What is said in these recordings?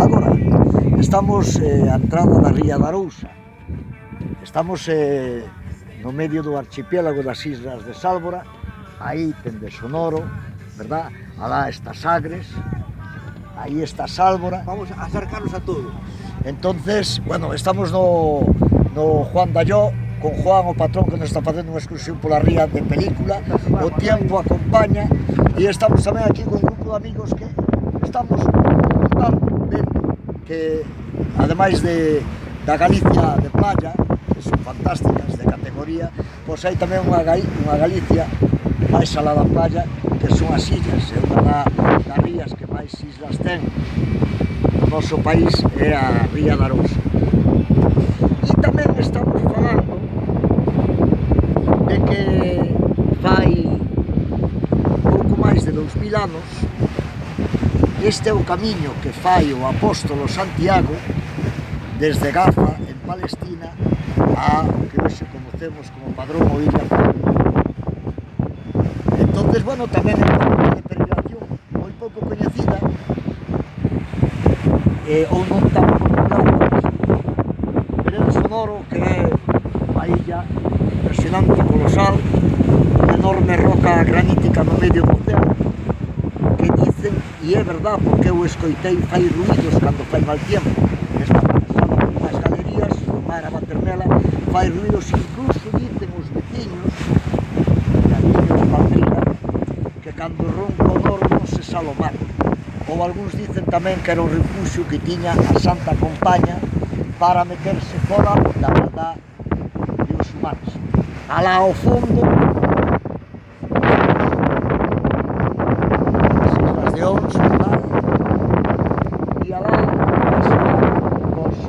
Agora, estamos a entrada da Ría da Arousa. Estamos no medio do archipiélago das Islas de Sálvora. Aí tende Sonoro, verdad? Alá está Sagres, aí está Sálvora. Vamos a acercarnos a todo. Entonces, bueno, estamos no Juan Dalló, con Juan, o patrón, que nos está facendo unha excursión pola ría de película. O tiempo acompaña e estamos tamén aquí con un grupo de amigos que estamos vendo que, ademais da Galicia de playa, que son fantásticas, de categoría, pois hai tamén unha Galicia máis alá da playa, que son as illas. É unha das rías que máis islas ten no noso país, é a Ría da Arousa. E tamén estamos falando de que fai pouco máis de 2000 anos este é o camiño que fai o apóstolo Santiago desde Gaza, en Palestina, a que hoxe conocemos como Padrón ou Illa Felipe. Entonces, bueno, tamén é unha ruta de peregrinación moi pouco coñecida, ou non tan popular, pero é de Sonoro, que é unha illa impresionante, colosal, unha enorme roca granítica no medio do océano, que dicen, e é verdad, porque eu escoitei, fai ruidos cando fai mal tiempo, esta pasada unhas galerías, o mar a Maternela, fai ruidos, incluso dicen os veciños, de Palmeira, que cando ronca o noro non se sale o mar. Ou algúns dicen tamén que era o refuxio que tiña a Santa Compaña para meterse fora da maldad dos humanos. Alá ao fondo, e alá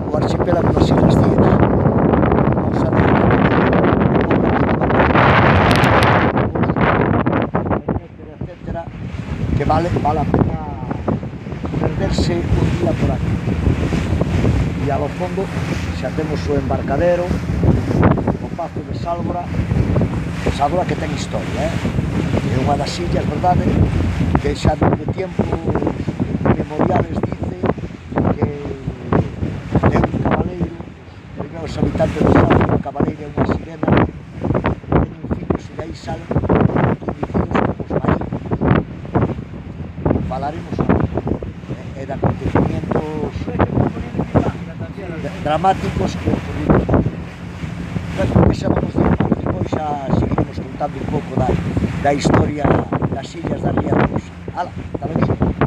o archipiélago das Islas Cíes. Etcétera, que vale a pena perderse un día por aquí. E ao fondo xa temos o embarcadero, o Pazo de Sálvora que ten historia, é unha das illas, verdade, que xa desde tiempos memoriales dice que é un cabaleiro, os habitantes de Sálvora, o cabaleiro é unha sirena, ten un fillo, se dai salen conhecidos como os marinos. Falaremos e de acontecimientos dramáticos que ocorridos. Porque xa vamos de depois xa seguiremos contando un pouco da historia das illas da Ría da Arousa. Ala, ata logo.